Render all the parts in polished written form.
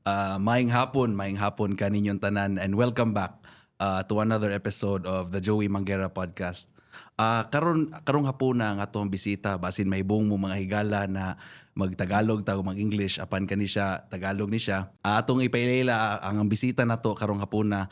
Maayong hapon kaninyong tanan and welcome back to another episode of the Joey Manguera podcast. Karong hapon na nga atong bisita basin mahibong mo mga higala na magtagalog tag mag-English apan kani siya Tagalog ni siya. Atong ipailayla ang bisita nato karong hapon na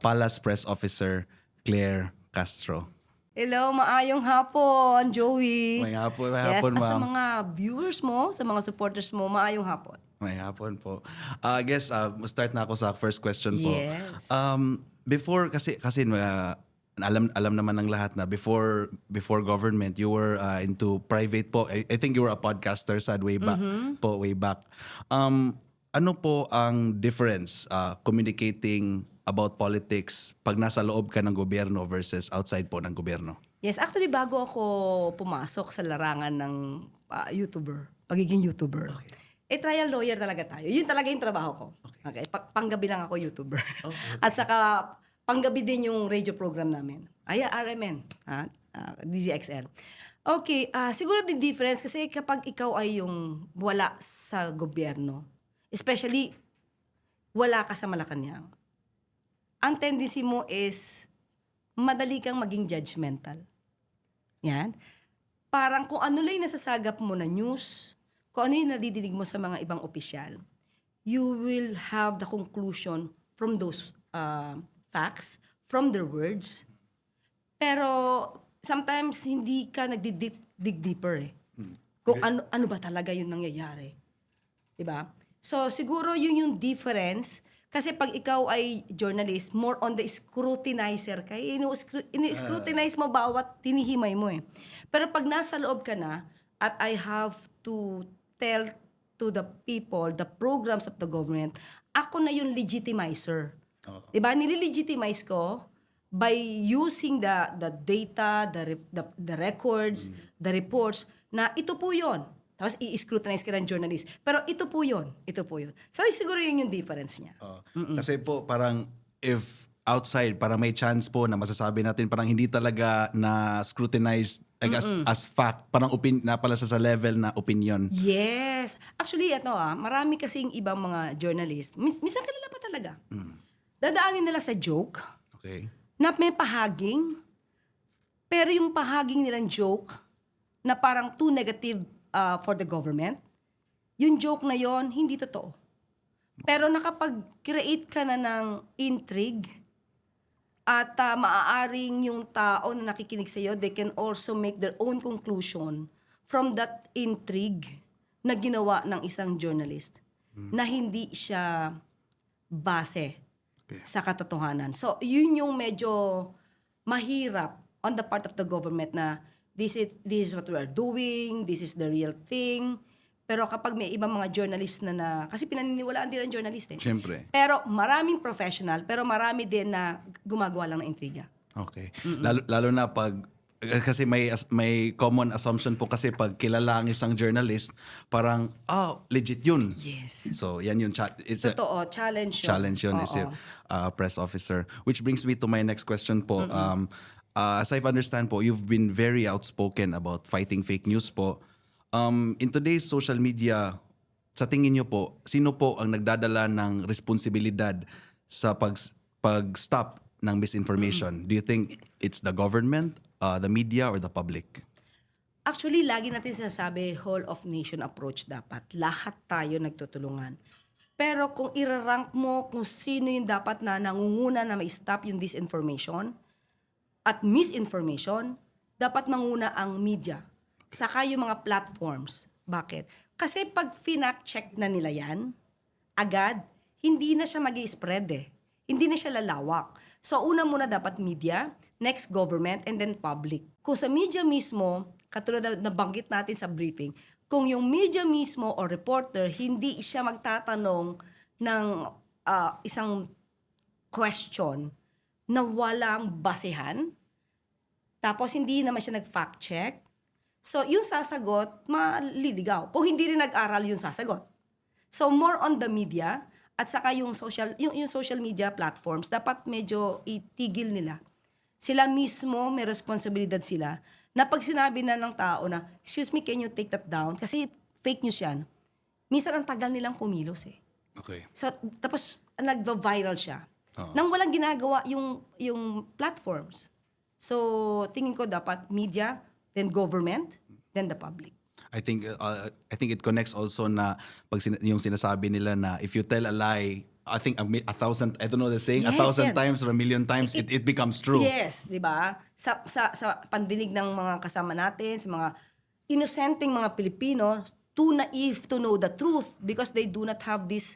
Palace Press Officer Claire Castro. Hello, maayong hapon, Joey. May hapon, Yes, hapon, sa ma'am. mga viewers mo, sa mga supporters mo, maayong hapon. May hapon po. I guess start na ako sa first question po. Yes. Before kasi alam naman ng lahat na before government you were into private po. I think you were a podcaster sa way back way back. Ano po ang difference communicating about politics pag nasa loob ka ng gobyerno versus outside po ng gobyerno? Yes, actually bago ako pumasok sa larangan ng pagiging YouTuber. Okay. Trial lawyer talaga tayo. Yun talaga yung trabaho ko. Okay. Panggabi lang ako YouTuber. Okay. At saka panggabi din yung radio program namin. RMN, DZXL. Okay, siguro the difference kasi kapag ikaw ay yung wala sa gobyerno, especially wala ka sa Malacanang, ang tendency mo is madali kang maging judgmental. Yan. Parang kung ano lang yung nasasagap mo na news, kung ano yung nadidinig mo sa mga ibang opisyal, you will have the conclusion from those facts, from their words. Pero sometimes hindi ka dig deeper eh. Kung ano ba talaga yung nangyayari. Diba? So siguro yun yung difference. Kasi pag ikaw ay journalist, more on the scrutinizer ka. Ini-scrutinize mo bawat tinihimay mo eh. Pero pag nasa loob ka na, at I have to tell to the people, the programs of the government, ako na yung legitimizer. Diba? Nililegitimize ko by using the data, the records, the reports, na ito po yun. Tapos i-scrutinize ka ng journalist. Pero ito po yun. So siguro yun yung difference niya. Kasi po parang if outside parang may chance po na masasabi natin parang hindi talaga na scrutinized as fact, parang na pala sa level na opinion. Yes. Actually, marami kasing ibang mga journalist. Minsan kanila pa talaga. Dadaanin nila sa joke Okay. na may pahaging. Pero yung pahaging nilang joke na parang too negative for the government, yung joke na yon hindi totoo. Pero nakapag-create ka na ng intrigue at maaaring yung tao na nakikinig sa'yo, they can also make their own conclusion from that intrigue na ginawa ng isang journalist na hindi siya base sa katotohanan. So, yun yung medyo mahirap on the part of the government na this is what we are doing, this is the real thing. Pero kapag may ibang mga journalist na kasi pinaniniwalaan din ang journalist eh. Siyempre. Pero maraming professional, pero marami din na gumagawa lang ng intriga. Okay. Lalo na pag kasi may common assumption po kasi pag kilala ang isang journalist, parang legit yun. Yes. So yan yun, it's a Totoo, challenge yun. challenge yun as a press officer. Which brings me to my next question po. As I understand po, you've been very outspoken about fighting fake news po. In today's social media, sa tingin niyo po, sino po ang nagdadala ng responsibilidad sa pag-stop ng misinformation? Do you think it's the government, the media, or the public? Actually, lagi natin sinasabi, whole of nation approach dapat. Lahat tayo nagtutulungan. Pero kung irarank mo kung sino yung dapat na nangunguna na ma-stop yung disinformation at misinformation, dapat manguna ang media. Saka yung mga platforms. Bakit? Kasi pag finact-check na nila yan, agad, hindi na siya mag-i-spread eh. Hindi na siya lalawak. So una muna dapat media, next government, and then public. Kung sa media mismo, katulad na nabanggit natin sa briefing, kung yung media mismo o reporter, hindi siya magtatanong ng isang question na walang basehan, tapos hindi naman siya nag-fact check, so yung sasagot, maliligaw. Kung hindi rin nag-aral yung sasagot. So more on the media, at saka yung social media platforms, dapat medyo itigil nila. Sila mismo, may responsibilidad sila, na pag sinabi na ng tao na, excuse me, can you take that down? Kasi fake news yan. Minsan ang tagal nilang kumilos eh. Okay. So, tapos nagva-viral siya. Oo. Nang walang ginagawa yung platforms. So, tingin ko dapat media, then government, then the public. I think it connects also na pag yung sinasabi nila na if you tell a lie, I think a thousand, I don't know the saying, a Yes, thousand yan. times or a million times, it becomes true. Yes, 'di ba? Sa pandinig ng mga kasama natin, sa mga inosenteng mga Pilipino, too naive to know the truth because they do not have this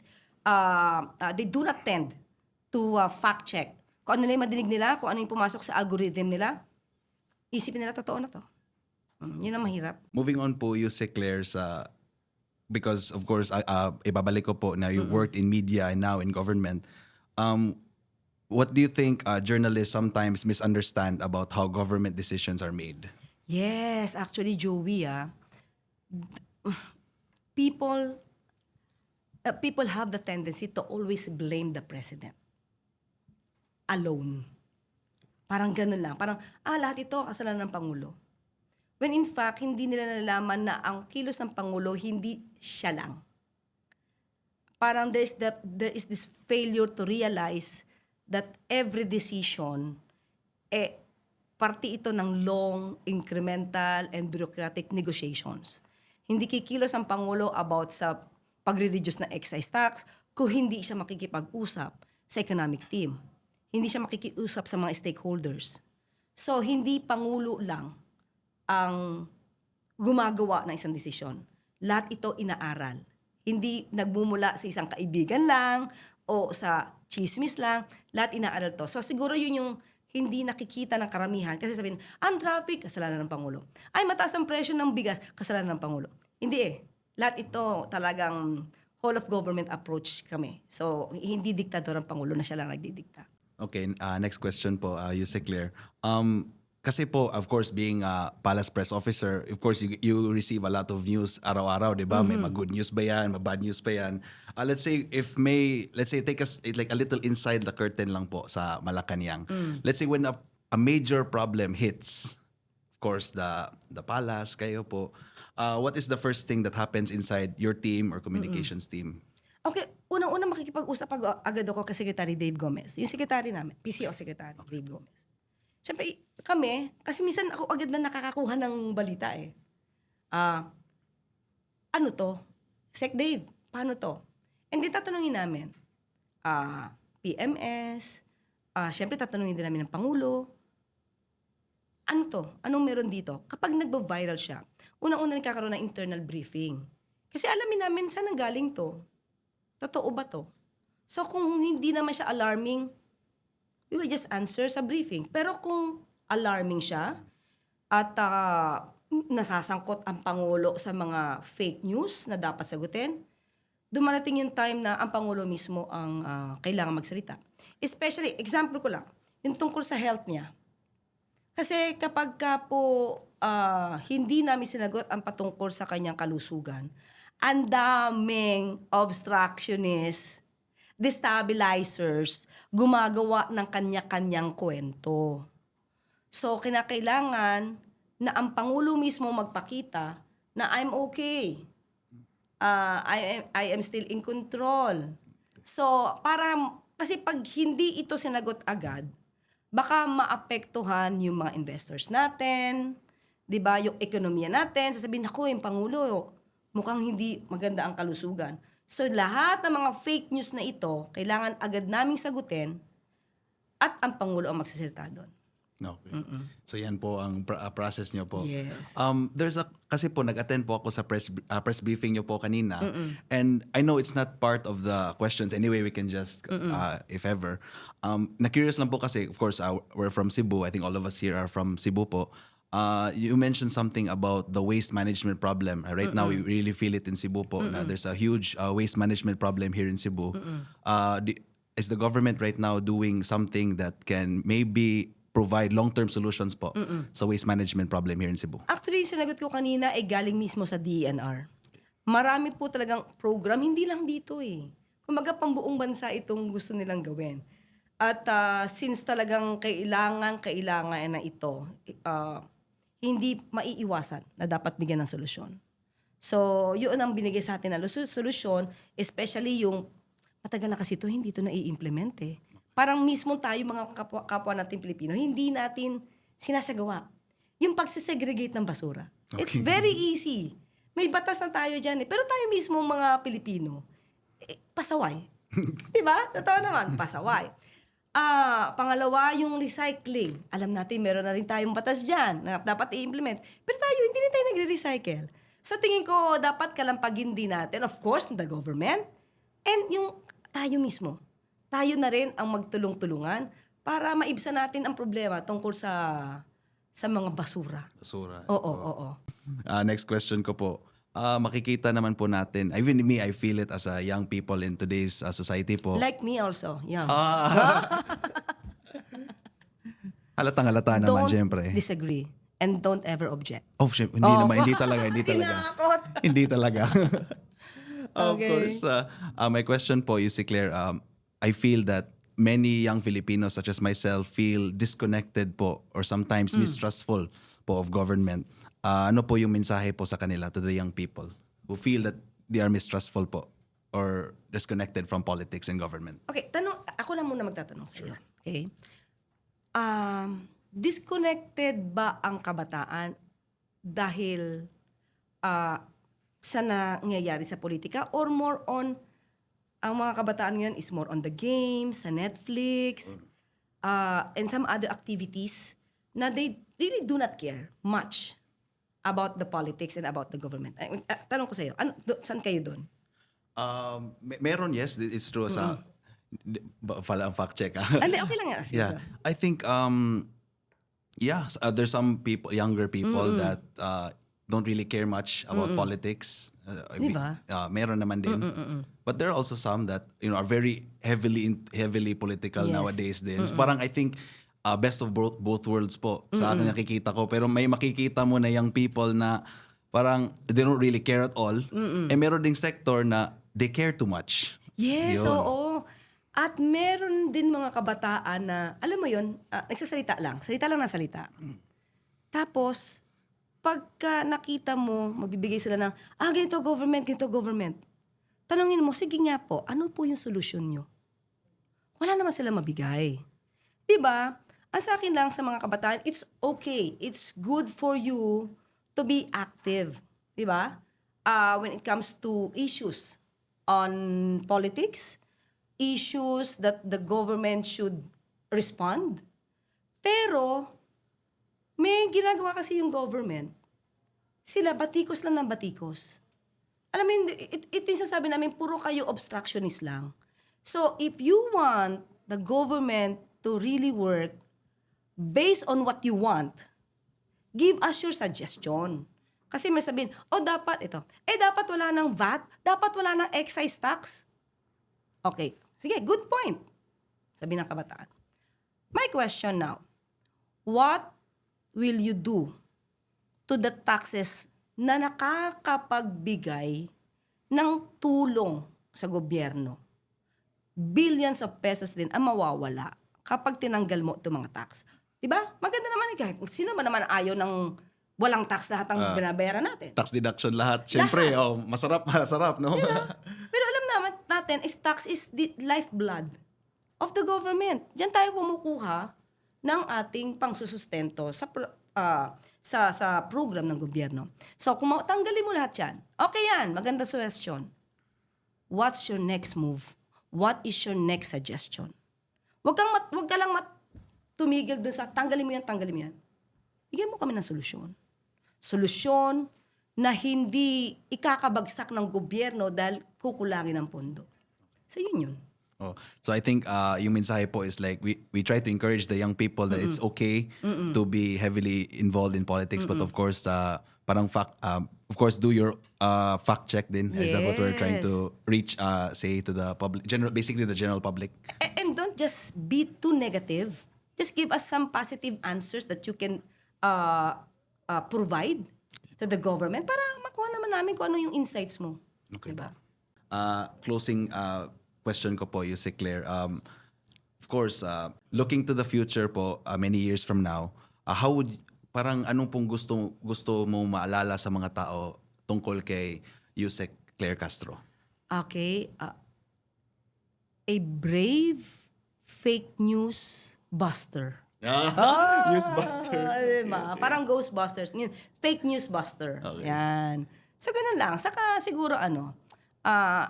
they do not tend to fact check. Kung ano na yung madinig nila, kung ano yung pumasok sa algorithm nila, isipin nila totoo na to. Yun ang mahirap. Moving on po, Yuse Claire, because of course, ibabalik ko po na you've worked in media and now in government. What do you think journalists sometimes misunderstand about how government decisions are made? Yes, actually, Joey, people people have the tendency to always blame the president alone. Parang ganun lang. Parang, lahat ito kasalanan ng Pangulo. When in fact, hindi nila nalalaman na ang kilos ng Pangulo, hindi siya lang. Parang there is this failure to realize that every decision, parte ito ng long, incremental, and bureaucratic negotiations. Hindi kikilos ang Pangulo about sa pagre-reduce ng excise tax kung hindi siya makikipag-usap sa economic team. Hindi siya makikiusap sa mga stakeholders. So, hindi Pangulo lang ang gumagawa ng isang desisyon. Lahat ito inaaral. Hindi nagmumula sa isang kaibigan lang o sa chismis lang. Lahat inaaral to. So, siguro yun yung hindi nakikita ng karamihan. Kasi sabihin, ang traffic, kasalanan ng Pangulo. Ay, mataas ang presyo ng bigas, kasalanan ng Pangulo. Hindi Lahat ito talagang whole of government approach kami. So, hindi diktador ang Pangulo na siya lang nagdidikta. Okay, next question po, Yuse Claire. Kasi po, of course, being a palace press officer, of course, you receive a lot of news araw-araw, di ba? May mag-good news ba yan? Mag-bad news pa yan? Let's say, take us like a little inside the curtain lang po sa Malacanang. Let's say when a major problem hits, of course, the palace, kayo po, what is the first thing that happens inside your team or communications team? Okay, unang-una makikipag-usap agad ako kay Secretary Dave Gomez. Yung secretary namin, PCO Secretary Dave Gomez. Siyempre, kami, kasi minsan ako agad na nakakakuha ng balita ano to? Sec Dave, paano to? And then tatanungin namin, PMS, siyempre tatanungin din namin ng Pangulo, ano to? Anong meron dito? Kapag nagba-viral siya, unang-una nagkakaroon ng internal briefing. Kasi alamin namin saan nanggaling to. Totoo ba to? So kung hindi naman siya alarming, we will just answer sa briefing. Pero kung alarming siya at nasasangkot ang Pangulo sa mga fake news na dapat sagutin, dumarating yung time na ang Pangulo mismo ang kailangan magsalita. Especially, example ko lang, yung tungkol sa health niya. Kasi kapag po hindi namin sinagot ang patungkol sa kanyang kalusugan, ang daming obstructionists, destabilizers, gumagawa ng kanya-kanyang kwento. So, kinakailangan na ang Pangulo mismo magpakita na I'm okay. I am still in control. So, kasi pag hindi ito sinagot agad, baka maapektuhan yung mga investors natin, 'di ba? Yung ekonomiya natin, sasabihin ako, yung Pangulo, mukhang hindi maganda ang kalusugan. So lahat ng mga fake news na ito, kailangan agad naming sagutin at ang Pangulo ang magsasalita doon. Okay. So yan po ang process niyo po. Yes. Kasi po nag-attend po ako sa press briefing niyo po kanina. And I know it's not part of the questions. Anyway, we can just, if ever. Na-curious lang po kasi, of course, we're from Cebu. I think all of us here are from Cebu po. You mentioned something about the waste management problem. Right now, we really feel it in Cebu po. Na there's a huge waste management problem here in Cebu. Is the government right now doing something that can maybe provide long-term solutions po sa waste management problem here in Cebu? Actually, yung sinagot ko kanina ay galing mismo sa DENR. Marami po talagang program, hindi lang dito Kumbaga pambuong bansa itong gusto nilang gawin. At since talagang kailangan na ito, hindi maiiwasan na dapat bigyan ng solusyon. So, yun ang binigay sa atin na solusyon, especially yung matagal na kasi ito, hindi ito nai-implement eh. Parang mismo tayo mga kapwa natin Pilipino, hindi natin sinasagawa yung pagsisegregate ng basura. It's Okay. very easy. May batas na tayo dyan eh. Pero tayo mismo mga Pilipino, pasaway. Diba? Totoo naman, pasaway. Pangalawa, yung recycling. Alam natin, meron na rin tayong batas dyan na dapat i-implement. Pero tayo, hindi na tayo nagre-recycle. So tingin ko, dapat kalampagin din natin, of course, the government, and yung tayo mismo. Tayo na rin ang magtulong-tulungan para maibsan natin ang problema tungkol sa mga basura. Basura. Oo. Next question ko po. Makikita naman po natin, even me, I feel it as a young people in today's society po. Like me also, yeah. Halatang-halata naman, Don't syempre. disagree and don't ever object. Oh, syempre, hindi naman, hindi talaga. Tinakot. Hindi talaga. Of Okay. course. My question po, you see, Claire, I feel that many young Filipinos such as myself feel disconnected po or sometimes mistrustful po of government. Ano po yung mensahe po sa kanila to the young people who feel that they are mistrustful po or disconnected from politics and government? Okay, ako lang muna magtatanong sa iyo. Okay? Disconnected ba ang kabataan dahil sa nangyayari sa politika or more on ang mga kabataan ngayon is more on the games, sa Netflix, and some other activities na they really do not care much about the politics and about the government. Tanong ko sa iyo, saan kayo doon? Meron, yes, it's true. Sa pala ang fact check. Hindi, okay lang yan. Sige. Yeah, I think there's some people, younger people that don't really care much about politics. Diba? Meron naman din. But there are also some that are very heavily political Yes. nowadays din. So parang I think best of both worlds po sa akin nakikita ko. Pero may makikita mo na young people na parang they don't really care at all. Eh meron ding sector na they care too much. Yes, Yun. oo. At meron din mga kabataan na, alam mo yun, nagsasalita lang. Salita lang na salita. Tapos, pagka nakita mo, magbibigay sila ng, ganito government. Tanungin mo, sige nga po, ano po yung solusyon nyo? Wala naman sila mabigay. Diba? Ang sa akin lang sa mga kabataan, it's okay. It's good for you to be active. Diba? When it comes to issues on politics, issues that the government should respond. Pero, may ginagawa kasi yung government. Sila, batikos lang ng batikos. Alam mo, ito yung sasabi namin, puro kayo obstructionist lang. So, if you want the government to really work based on what you want, give us your suggestion. Kasi may sabihin, dapat ito. Dapat wala ng VAT, dapat wala ng excise tax. Okay, sige, good point. Sabi ng kabataan. My question now, what will you do to the taxes na nakakapagbigay ng tulong sa gobyerno? Billions of pesos din ang mawawala kapag tinanggal mo itong mga tax. Diba? Maganda naman kahit sino man naman ayaw ng walang tax lahat ang binabayaran natin. Tax deduction lahat. Siyempre, masarap, no? Pero alam naman natin, tax is the lifeblood of the government. Diyan tayo kumukuha ng ating pangsusustento sa program ng gobyerno. So, kung tanggalin mo lahat yan, okay yan, maganda suggestion. What's your next move? What is your next suggestion? Wag ka lang tumigil dun sa tanggalin mo yan. Bigyan mo kami ng solusyon. Solusyon na hindi ikakabagsak ng gobyerno dahil kukulangin ang pondo. So, yun. So I think yung mensahe po is like we try to encourage the young people that it's okay to be heavily involved in politics, but of course of course do your fact check din. Is that what we're trying to reach say to the public, basically the general public? And don't just be too negative. Just give us some positive answers that you can provide to the government para makuha naman namin kung ano yung insights mo. Okay. Diba? Closing question ko po, Yusek Claire. Of course, looking to the future po, many years from now, parang anong pong gusto mo maalala sa mga tao tungkol kay Yusek Claire Castro? Okay. a brave fake news buster. Newsbuster. Diba? Parang Ghostbusters. Yun, fake news buster. Okay. Yan. So, ganun lang. Saka siguro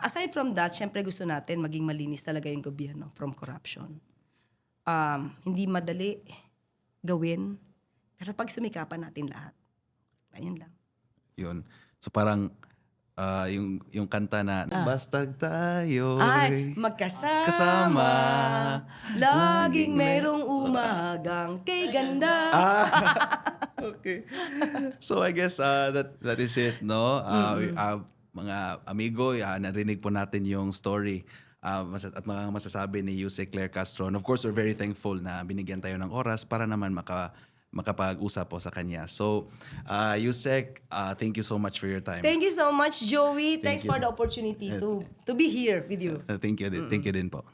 aside from that, syempre gusto natin maging malinis talaga yung gobyerno from corruption. Hindi madali gawin, pero pag sumikapan natin lahat. Ayun lang. Yun. So parang yung kanta na bastag tayo Ay, magkasama. kasama. Laging merong umagang kay ganda. Okay. So I guess that is it, no? Mga amigo, narinig po natin yung story at mga masasabi ni Yusek Claire Castro. And of course, we're very thankful na binigyan tayo ng oras para naman makapag-usap po sa kanya. So, Yusek, thank you so much for your time. Thank you so much, Joey. Thanks you. for the opportunity to be here with you. Thank you din po.